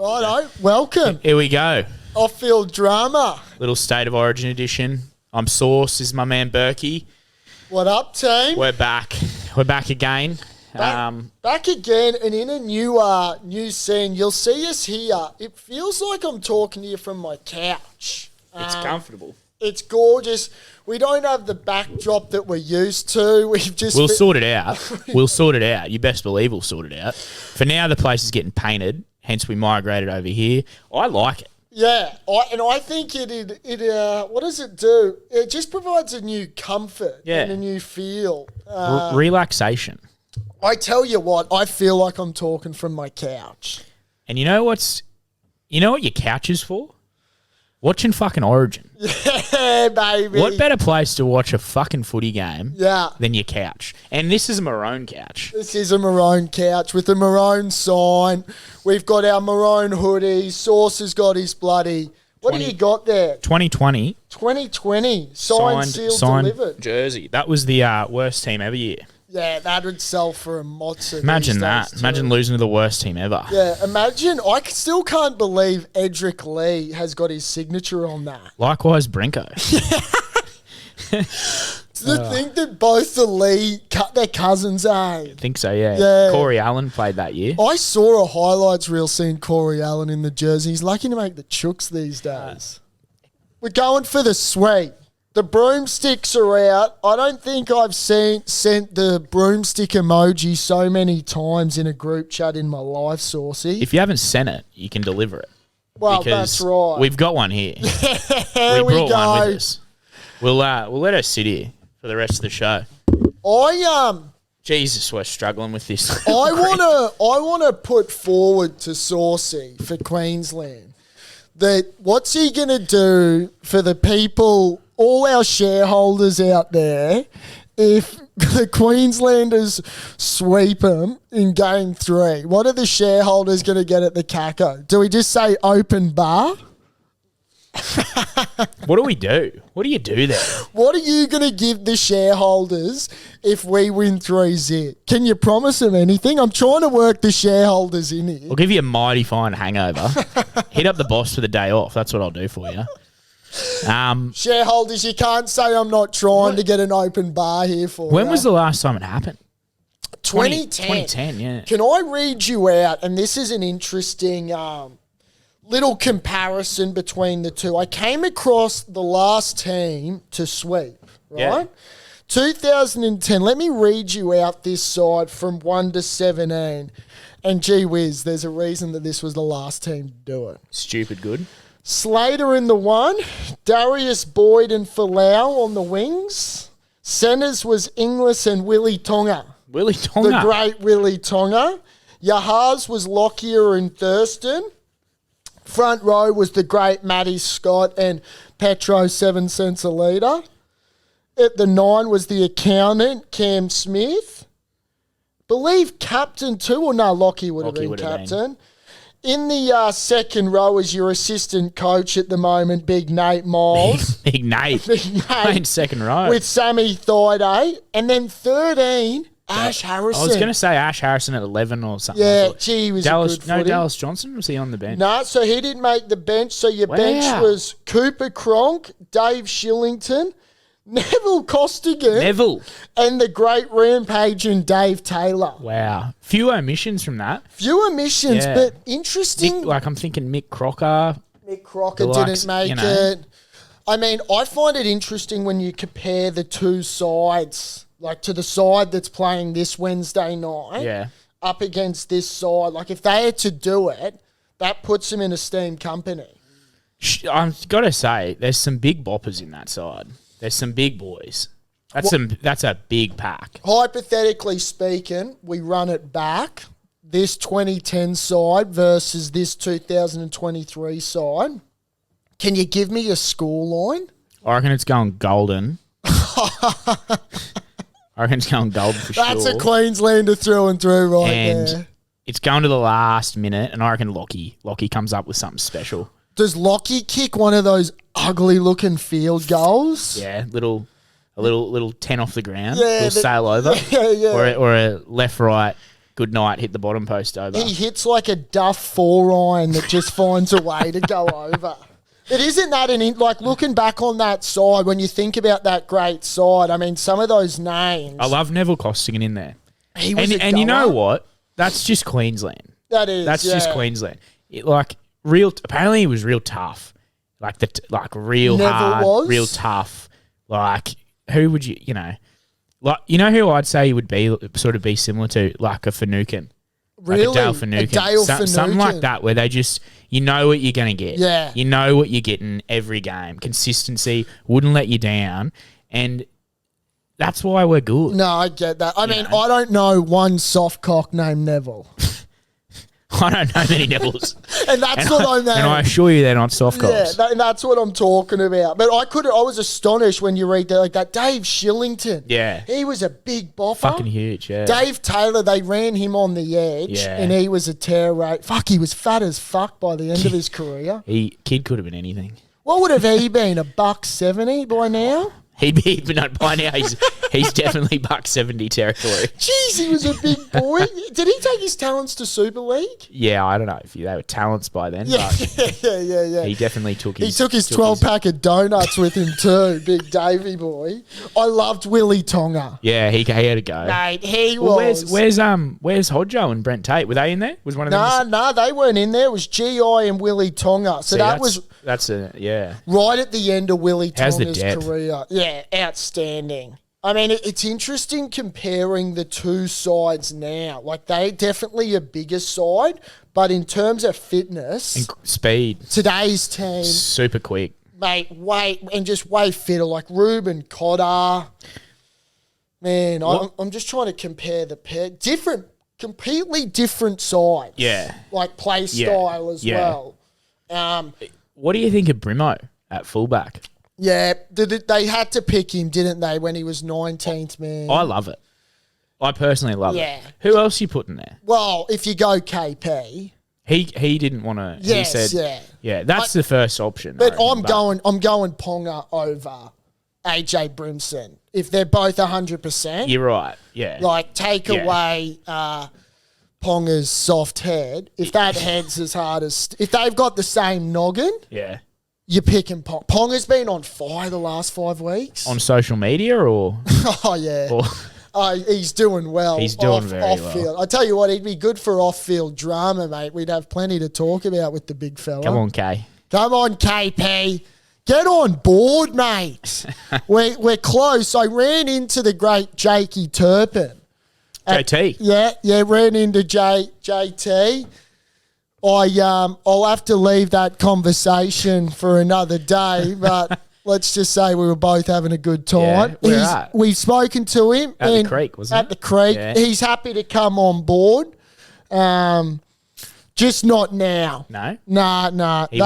Righto, welcome. Here we go. Off-field drama. Little State of Origin edition. I'm Sauce. This is my man Berkey. What up, team? We're back. We're back again. Back again and in a new scene. You'll see us here. It feels like I'm talking to you from my couch. It's comfortable. It's gorgeous. We don't have the backdrop that we're used to. We'll sort it out. We'll sort it out. You best believe we'll sort it out. For now, the place is getting painted. Hence, we migrated over here. I like it. Yeah, I think it what does it do? It just provides a new comfort and a new feel. Relaxation. I tell you what, I feel like I'm talking from my couch. And you know what your couch is for? Watching fucking Origin. Yeah, baby. What better place to watch a fucking footy game than your couch? And this is a maroon couch. This is a maroon couch with a maroon sign. We've got our maroon hoodies. Sauce has got his bloody... What do you got there? 2020. 2020. Signed, delivered. Jersey. That was the worst team ever year. Yeah, that would sell for a mozza. Imagine that. Imagine losing to the worst team ever. Yeah, imagine. I still can't believe Edric Lee has got his signature on that. Likewise, Brinko. To think that both the Lee cut their cousins, eh? I think so, yeah. Corey Allen played that year. I saw a highlights reel seeing Corey Allen in the jersey. He's lucky to make the chooks these days. We're going for the sweep. The broomsticks are out. I don't think I've sent the broomstick emoji so many times in a group chat in my life, Saucy. If you haven't sent it, you can deliver it. Well, that's right. We've got one here. Here we brought one with us. We'll let her sit here for the rest of the show. Jesus, we're struggling with this. I wanna put forward to Saucy for Queensland that what's he gonna do for the people, all our shareholders out there, if the Queenslanders sweep them in game 3? What are the shareholders going to get at the Caco? Do we just say open bar? What do we do? What do you do there? What are you going to give the shareholders if we win 3-0? Can you promise them anything? I'm trying to work the shareholders in here. I'll give you a mighty fine hangover. Hit up the boss for the day off. That's what I'll do for you. Shareholders, you can't say I'm not trying to get an open bar here for you. When was the last time it happened? 2010. 2010, yeah. Can I read you out? And this is an interesting little comparison between the two. I came across the last team to sweep, right? Yeah. 2010. Let me read you out this side from 1 to 17. And gee whiz, there's a reason that this was the last team to do it. Stupid good. Slater in the 1, Darius Boyd and Folau on the wings. Centres was Inglis and Willie Tonga. Willie Tonga. The great Willie Tonga. Yahaz was Lockyer and Thurston. Front row was the great Matty Scott and Petro 7 cents a litre. At the 9 was the accountant, Cam Smith. Believe captain too, or no, Lockie would have been captain. In the second row is your assistant coach at the moment, Big Nate Miles. Big Nate. Playing second row. With Sammy Thaiday. And then 13, Ash Harrison. I was going to say Ash Harrison at 11 or something. Yeah, gee, he was Dallas, a good footy. Dallas Johnson? Was he on the bench? No, so he didn't make the bench. So your bench was Cooper Cronk, Dave Shillington, Neville Costigan. And the great Rampage and Dave Taylor. Wow. Few omissions from that. Few omissions, but interesting. I'm thinking Mick Crocker. Mick Crocker didn't make it. I mean, I find it interesting when you compare the two sides, like to the side that's playing this Wednesday night up against this side. Like if they had to do it, that puts them in esteemed company. I've got to say, there's some big boppers in that side. There's some big boys. That's a big pack. Hypothetically speaking, we run it back. This 2010 side versus this 2023 side. Can you give me a scoreline? I reckon it's going golden. I reckon it's going golden for sure. That's a Queenslander through and through and there. It's going to the last minute, and I reckon Lockie comes up with something special. Does Lockie kick one of those ugly-looking field goals? Yeah, a little 10 off the ground, little sail over, or a left-right good night, hit the bottom post over. He hits like a Duff 4-iron that just finds a way to go over. It isn't that like looking back on that side, when you think about that great side, I mean, some of those names. I love Neville Costigan in there. He was and you know what? That's just Queensland. That's just Queensland. Apparently he was real tough. Real Neville hard, was? real tough. Like, who would you know? Like, you know who I'd say he would be similar to, like a Finucane. Really? Like a Dale Finucane. Something like that, where they just, you know what you're going to get. Yeah. You know what you're getting every game. Consistency, wouldn't let you down. And that's why we're good. No, I get that. I mean, I don't know one soft cock named Neville. I don't know many Nevilles. And that's what I mean. And I assure you they're not soft cocks. Yeah, that's what I'm talking about. But I was astonished when you read that, like that Dave Shillington. Yeah. He was a big boffer. Fucking huge, yeah. Dave Taylor, they ran him on the edge, and he was a tear rate. Fuck, he was fat as fuck by the end of his career. Kid could have been anything. What would have he been, $170 by now? He'd be, but not by now. He's definitely $170 territory. Jeez, he was a big boy. Did he take his talents to Super League? Yeah, I don't know if they were talents by then. Yeah, but yeah. He definitely took his. He took his 12-pack of donuts with him too, big Davey boy. I loved Willie Tonga. Yeah, he had to go. Mate, he was. Where's Hodjo and Brent Tate? Were they in there? Was one of them? No, they weren't in there. It was GI and Willie Tonga. So that's right at the end of Willie How's the Tonga's depth? career. Yeah, outstanding. I mean, it's interesting comparing the two sides now. Like, they definitely a bigger side, but in terms of fitness, And speed, today's team, super quick. mate, just way fitter. Like Ruben Cotter. Man, I'm just trying to compare the pair. Completely different sides. Yeah. Like play style as well. What do you think of Brimo at fullback? Yeah, they had to pick him, didn't they, when he was 19th man? I love it. I personally love Yeah. it. Who else you putting there? Well, if you go KP, He didn't want to. Yes, he said, yeah. that's the first option. but I reckon, I'm going Ponga over AJ Brimson. If they're both 100%, You're right. Yeah. like take away Ponga's soft head. If that head's as hard as if they've got the same noggin, yeah. you're picking Ponga. Ponga's been on fire the last 5 weeks. On social media or? Oh yeah. or He's doing well. He's doing very well. Off-field. I tell you what, he'd be good for off-field drama, mate. We'd have plenty to talk about with the big fella. Come on, Kay. Come on, KP. Get on board, mate. we're close. I ran into the great Jakey Turpin. JT. Yeah, ran into JT. I'll have to leave that conversation for another day, but let's just say we were both having a good time. Yeah, where at? We've spoken to him. At the Creek, wasn't it? At the Creek. Yeah. He's happy to come on board. Just not now. No? Nah. He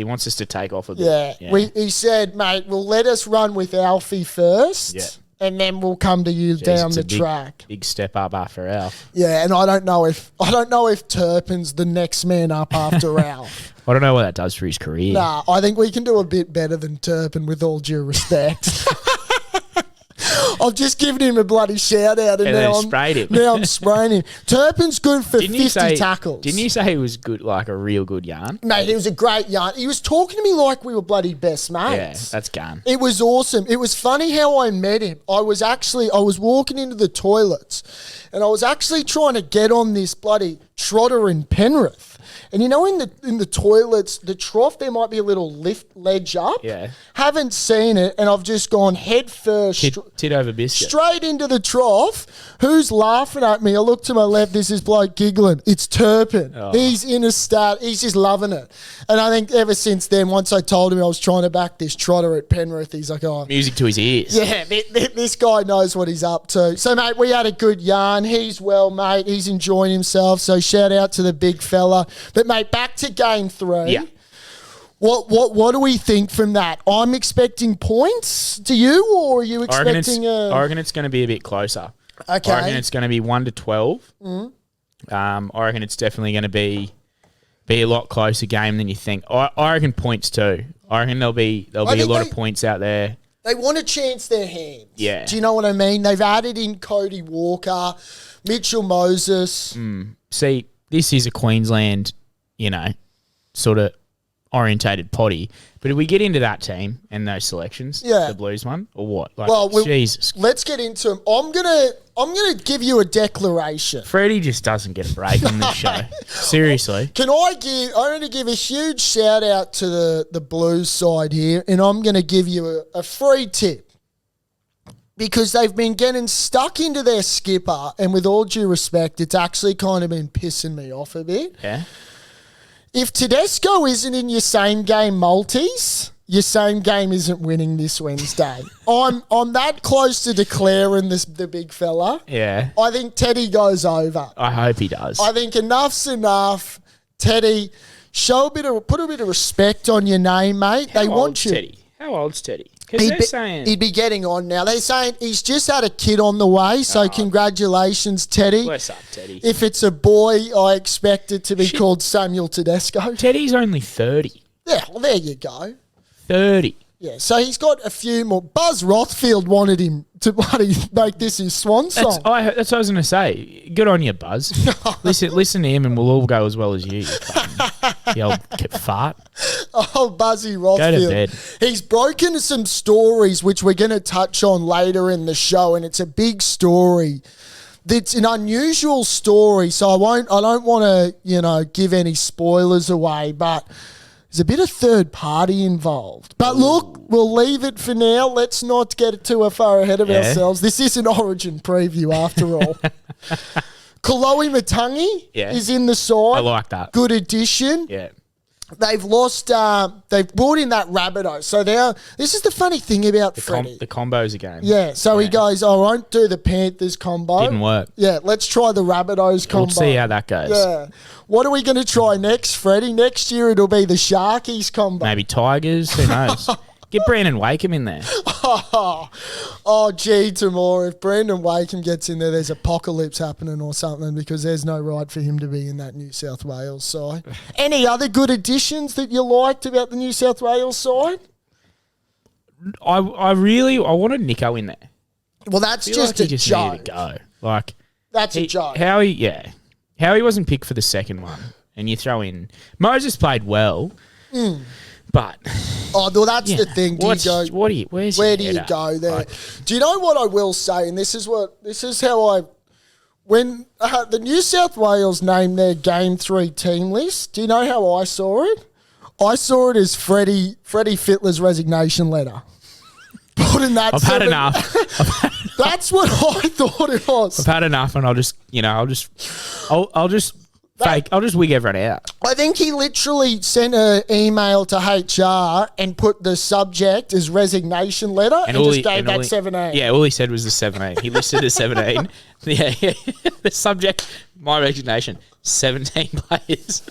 wants us to take off a bit. Yeah. He said, mate, well, let us run with Alfie first. Yeah. And then we'll come to you down it's the a big, track. Big step up after Alf. Yeah, and I don't know if Turpin's the next man up after Alf. I don't know what that does for his career. Nah, I think we can do a bit better than Turpin, with all due respect. I've just given him a bloody shout out, and now I'm spraying him. Turpin's good for 50 tackles. Didn't you say he was good, like a real good yarn? Mate, he was a great yarn. He was talking to me like we were bloody best Yeah, mates. that's gun. It was awesome. It was funny how I met him. I was walking into the toilets, and I was actually trying to get on this bloody trotter in Penrith. And you know, in the toilets, the trough, there might be a little ledge up. Yeah. Haven't seen it, and I've just gone head first. Tit over biscuit. Straight into the trough. Who's laughing at me? I look to my left. There's this bloke giggling. It's Turpin. Oh. He's in a start. He's just loving it. And I think ever since then, once I told him I was trying to back this trotter at Penrith, he's like, oh. Music to his ears. Yeah, this guy knows what he's up to. So, mate, we had a good yarn. He's well, mate. He's enjoying himself. So, shout out to the big fella. But, mate, back to game 3. Yeah. What do we think from that? I'm expecting points. Do you, or are you expecting I reckon it's going to be a bit closer. Okay. I reckon it's going to be 1-12. I reckon it's definitely going to be a lot closer game than you think. I reckon points too. I reckon there'll be a lot of points out there. They want to chance their hands. Yeah. Do you know what I mean? They've added in Cody Walker, Mitchell Moses. See, this is a Queensland, sort of orientated potty. But if we get into that team and those selections, the Blues one, or what? Jesus. Let's get into them. I'm gonna give you a declaration. Freddie just doesn't get a break on this show. Seriously. I'm going to give a huge shout out to the Blues side here, and I'm going to give you a free tip because they've been getting stuck into their skipper, and with all due respect, it's actually kind of been pissing me off a bit. Yeah. If Tedesco isn't in your same game multis, your same game isn't winning this Wednesday. I'm that close to declaring the big fella. Yeah. I think Teddy goes over. I hope he does. I think enough's enough. Teddy, put a bit of respect on your name, mate. How they want old's you. Teddy? How old's Teddy? Because they're saying he'd be getting on now. They're saying he's just had a kid on the way, so congratulations, Teddy. Bless up, Teddy. If it's a boy, I expect it to be called Samuel Tedesco. Teddy's only 30. Yeah, well, there you go. 30. Yeah, so he's got a few more. Buzz Rothfield wanted him to bloody make this his swan song. That's what I was going to say. Good on you, Buzz. listen to him and we'll all go as well as you. The old fart. Oh, Buzzy Rothfield. Go to bed. He's broken some stories which we're going to touch on later in the show, and it's a big story. It's an unusual story, so I don't want to, give any spoilers away, but there's a bit of third party involved. But look, we'll leave it for now. Let's not get too far ahead of ourselves. This is an Origin preview after all. Kaloe Matangi is in the side. I like that. Good addition. Yeah. They've lost, they've brought in that Rabbitoh. So this is the funny thing about Freddie. The combos again. Yeah, so he goes, I won't do the Panthers combo. Didn't work. Yeah, let's try the Rabbitohs combo. We'll see how that goes. Yeah. What are we going to try next, Freddie? Next year it'll be the Sharkies combo. Maybe Tigers. Who knows? Get Brandon Wakeham in there. Oh, gee, Tamor, if Brandon Wakeham gets in there, there's apocalypse happening or something because there's no right for him to be in that New South Wales side. Any other good additions that you liked about the New South Wales side? I wanted Nico in there. Well, that's just a joke. Needed to go. That's a joke. Howie wasn't picked for the second one, and you throw in Moses played well, but well, that's the thing. Where do you go there? Do you know what I will say? And this is how when the New South Wales named their Game 3 team list. Do you know how I saw it? I saw it as Freddie Fittler's resignation letter. Putting that. I've had enough. That's what I thought it was. I've had enough, and I'll just wig everyone out. I think he literally sent an email to HR and put the subject as resignation letter and just gave that 17. Yeah, all he said was the 17. He listed as 17. Yeah. The subject, my resignation, 17 players.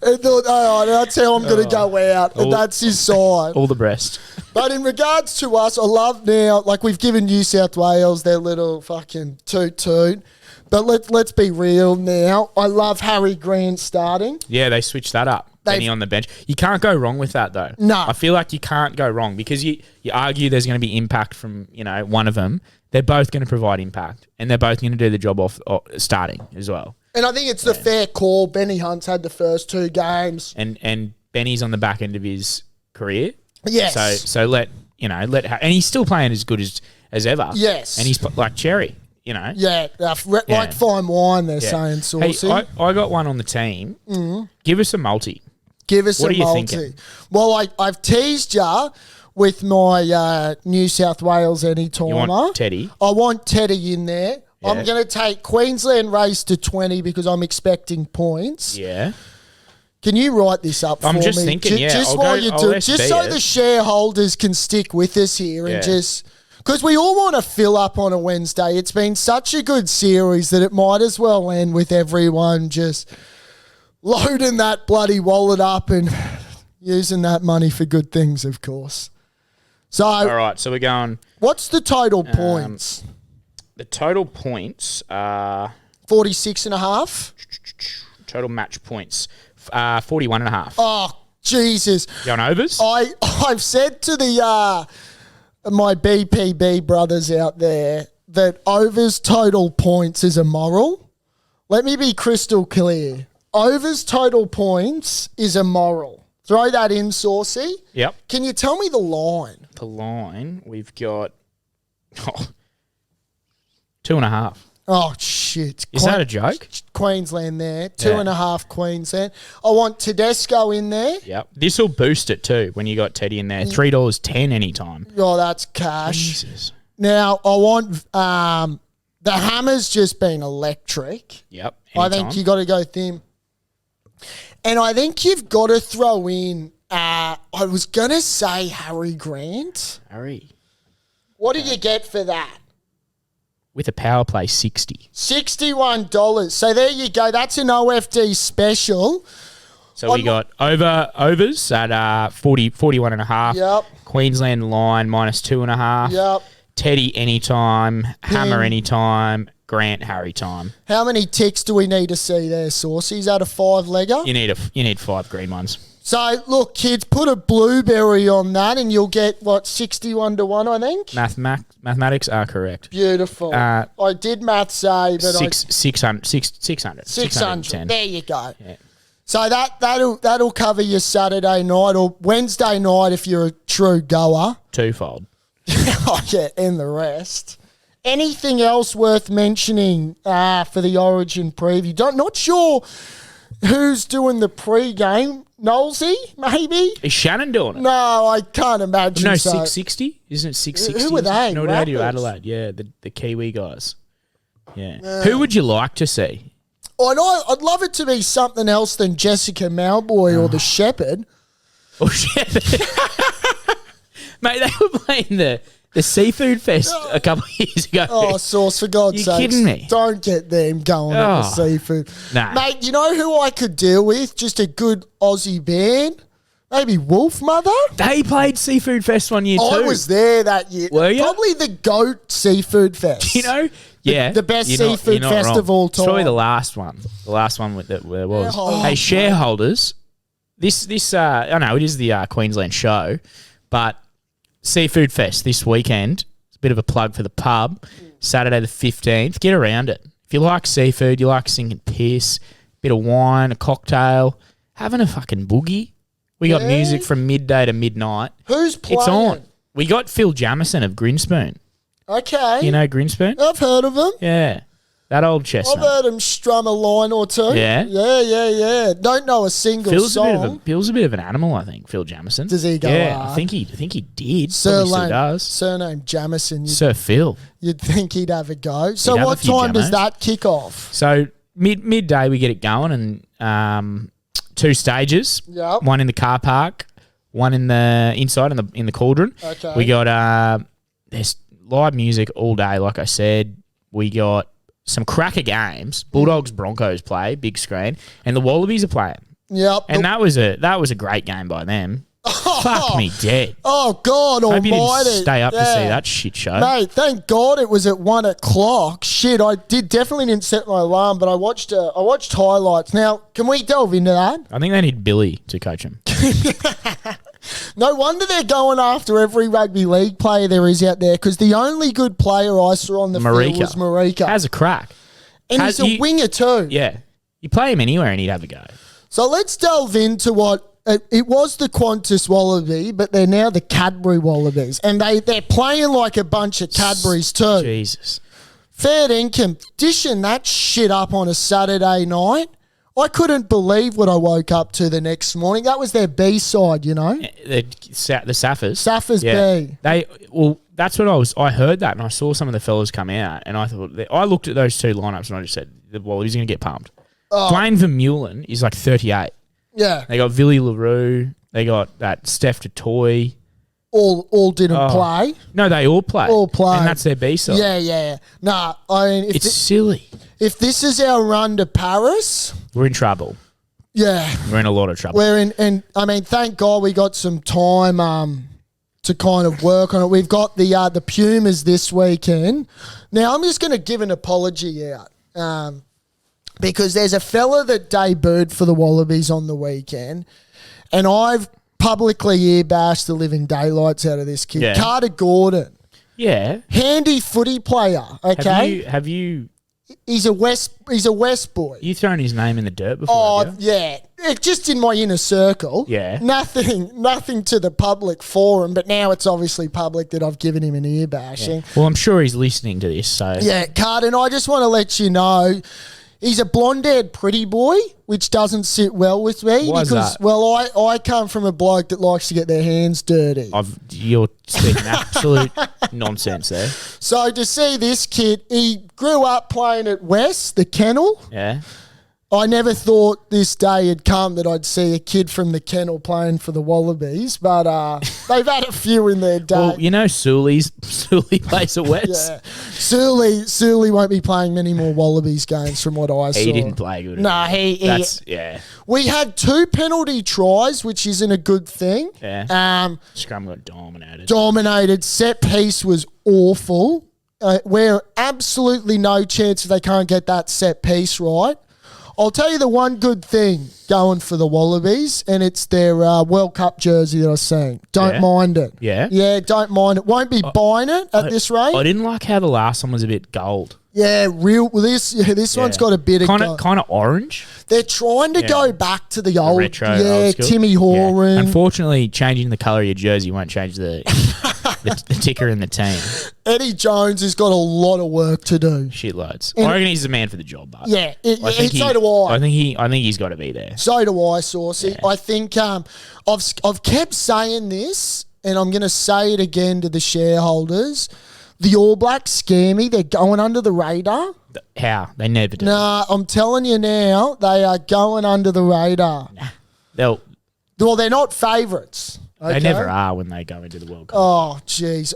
And thought, that's how I'm going to go out. And that's his side. All the best. But in regards to us, I love now, we've given New South Wales their little fucking toot. But let's be real now. I love Harry Grant starting. Yeah, they switched that up. Benny on the bench. You can't go wrong with that, though. No. I feel like you can't go wrong because you argue there's going to be impact from, one of them. They're both going to provide impact, and they're both going to do the job off starting as well. And I think it's the fair call. Benny Hunt's had the first 2 games. And Benny's on the back end of his career. Yes. So let and he's still playing as good as ever. Yes. And he's like Cherry, Yeah, like fine wine, they're saying, Saucy. Hey, I got one on the team. Mm-hmm. Give us a multi. Give us what a multi. Thinking? Well, I've teased you with my New South Wales anytimer. You want Teddy? I want Teddy in there. Yeah. I'm going to take Queensland race to 20 because I'm expecting points. Yeah. Can you write this up for me? I'm just thinking, just so the shareholders can stick with us here and just... Because we all want to fill up on a Wednesday. It's been such a good series that it might as well end with everyone just loading that bloody wallet up and using that money for good things, of course. So, all right, so we're going... What's the total points? The total points are... 46.5? Total match points, 41.5. Oh, Jesus. You on overs? I've said to the my BPB brothers out there that overs total points is immoral. Let me be crystal clear. Overs total points is immoral. Throw that in, Saucy. Yep. Can you tell me the line? The line, we've got 2.5. Oh, shit. Is that a joke? Queensland there. 2.5 Queensland. I want Tedesco in there. Yep. This will boost it too when you got Teddy in there. $3.10 anytime. Oh, that's cash. Jesus. Now, I want the hammer's just been electric. Yep. I think you got to go thin. And I think you've got to throw in, I was going to say Harry Grant. Harry. What do you get for that? With a power play, 60. $61. So there you go. That's an OFD special. So we got overs at 41.5. Yep. Queensland line -2.5. Yep. Teddy anytime. Hammer anytime. Grant Harry time. How many ticks do we need to see there, Saucy? Is that a 5-legger? You need 5 green ones. So, look, kids, put a blueberry on that and you'll get, 61 to 1, I think? Mathematics are correct. Beautiful. I did maths say, but 600. 600. There you go. Yeah. So that'll cover your Saturday night or Wednesday night if you're a true goer. Twofold. Oh, yeah, and the rest. Anything else worth mentioning for the Origin preview? Not sure who's doing the pre-game. Knowlesy, maybe? Is Shannon doing it? No, I can't imagine. No, so. 660? Isn't it 660? Who were they? No, Adelaide. Yeah, the Kiwi guys. Yeah. Who would you like to see? Oh, no, I'd love it to be something else than Jessica Malboy or the Shepherd. Oh, Shepherd. Mate, they were playing the Seafood Fest a couple of years ago. Oh, Sauce, for God's sake. You kidding me? Don't get them going at the seafood. Nah. Mate, you know who I could deal with? Just a good Aussie band? Maybe Wolf Mother? They played Seafood Fest one year too. I was there that year. Were you? Probably the GOAT Seafood Fest. You know? Yeah. The best seafood fest of all time. It's probably the last one. The last one that there was. Oh, hey, shareholders, this I know it is the Queensland show, but Seafood Fest this weekend. It's a bit of a plug for the pub. Saturday the 15th. Get around it. If you like seafood, you like singing piss, a bit of wine, a cocktail, having a fucking boogie. We got music from midday to midnight. Who's playing? It's on. We got Phil Jamieson of Grinspoon. Okay. You know Grinspoon? I've heard of him. Yeah. That old chestnut. I've heard him strum a line or two. Yeah? Yeah. Don't know a single song. Phil's a bit of an animal, I think, Phil Jamieson. Does he go Yeah, hard? I think he did. Surname, Probably still does. Surname Jamieson. Sir Phil. You'd think he'd have a go. So He'd have what a few time does Jamos. that kick off? So midday we get it going and 2 stages. Yep. One in the car park, one in the inside in the cauldron. Okay. We got there's live music all day, like I said. We got some cracker games. Bulldogs Broncos play, big screen, and the Wallabies are playing. Yep. And that was a great game by them. Fuck me dead. Oh, God Hope you almighty. didn't stay up to see that shit show. Mate, thank God it was at 1 o'clock. Shit, I definitely didn't set my alarm, but I watched highlights. Now, can we delve into that? I think they need Billy to coach him. No wonder they're going after every rugby league player there is out there, because the only good player I saw on the field was Marika. Has a crack. And he's a winger too. Yeah. You play him anywhere and he'd have a go. So let's delve into what... It was the Qantas Wallaby, but they're now the Cadbury Wallabies. And they're playing like a bunch of Cadburys too. Jesus. Fair income. Dishing that shit up on a Saturday night. I couldn't believe what I woke up to the next morning. That was their B-side, you know? The Saffers. Saffers B. That's what I heard that and I saw some of the fellas come out and I thought, I looked at those 2 lineups and I just said, the Wallabies are going to get pumped. Dwayne Vermeulen is like 38. Yeah. They got Villy LaRue. They got that Steph Totoy. All didn't play. No, they all play. All play. And that's their B-side. Yeah. Nah, I mean... It's silly. If this is our run to Paris... We're in trouble. Yeah. We're in a lot of trouble. We're in... And, I mean, thank God we got some time to kind of work on it. We've got the Pumas this weekend. Now, I'm just going to give an apology out. Because there's a fella that debuted for the Wallabies on the weekend, and I've publicly ear bashed the living daylights out of this kid. Yeah. Carter Gordon. Yeah. Handy footy player, okay? Have you He's a West boy. you thrown his name in the dirt before? Oh, have you? yeah. It just in my inner circle. Yeah. Nothing to the public forum, but now it's obviously public that I've given him an ear bashing. Well, I'm sure he's listening to this, so Yeah, Carden, I just want to let you know, he's a blonde-haired pretty boy, which doesn't sit well with me. Why is because, that? well, I come from a bloke that likes to get their hands dirty. You're speaking absolute nonsense there. So to see this kid, he grew up playing at West, the kennel. Yeah. I never thought this day had come that I'd see a kid from the kennel playing for the Wallabies, but they've had a few in their day. Well, you know Sully plays at West. Yeah, Sully won't be playing many more Wallabies games from what I saw. He didn't play good. No, he. We had 2 penalty tries, which isn't a good thing. Yeah. Scrum got dominated. Dominated. Set piece was awful. We're absolutely no chance if they can't get that set piece right. I'll tell you the one good thing going for the Wallabies, and it's their World Cup jersey that I was saying. Don't mind it. Yeah? Yeah, don't mind it. Won't be buying it at this rate. I didn't like how the last one was a bit gold. Yeah, this one's got a bit of gold. Kind of orange. They're trying to go back to the old retro. Yeah, old school. Timmy Horan. Yeah. Unfortunately, changing the colour of your jersey won't change the ticker in the team. Eddie Jones has got a lot of work to do. Shitloads. I reckon he's the man for the job, but yeah, so do I. I think he's got to be there. So do I, Saucy. Yeah. I think I've kept saying this, and I'm going to say it again to the shareholders. The All Blacks scare me. They're going under the radar. How? They never do. Nah, I'm telling you now, they are going under the radar. Nah. They're not favourites. Okay? They never are when they go into the World Cup. Oh, jeez.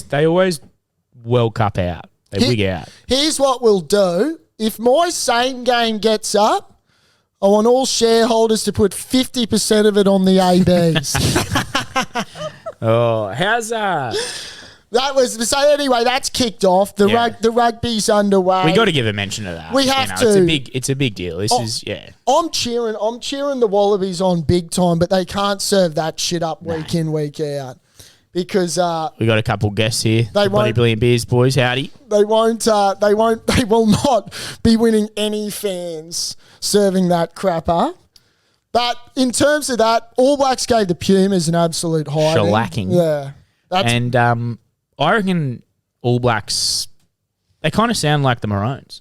They always World Cup out. They wig out. Here's what we'll do. If my same game gets up, I want all shareholders to put 50% of it on the ABs. Oh, how's So anyway, that's kicked off. The rugby's underway. We got to give a mention of that. We have to. It's a big deal. I'm cheering the Wallabies on big time, but they can't serve that shit up week in, week out. Because we got a couple guests here. They Bloody Brilliant Beers boys. Howdy. They will not be winning any fans serving that crapper. But in terms of that, All Blacks gave the Pumas an absolute hiding. Shellacking. Yeah. And I reckon All Blacks, they kind of sound like the Maroons.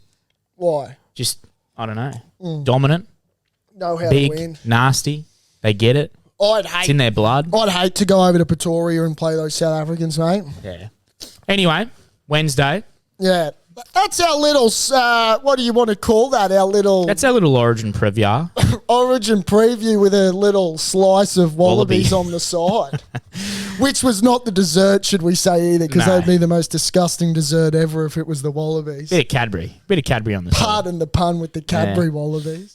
Why? Just, I don't know. Dominant. Know how big, to win. Nasty. They get it. It's in their blood. I'd hate to go over to Pretoria and play those South Africans, mate. Yeah. Anyway, Wednesday. Yeah. That's our little, what do you want to call that? That's our little Origin preview. Origin preview with a little slice of Wallabies on the side. Which was not the dessert, should we say, either, because that'd be the most disgusting dessert ever if it was the Wallabies. Bit of Cadbury on the side. Pardon the pun with the Cadbury Wallabies.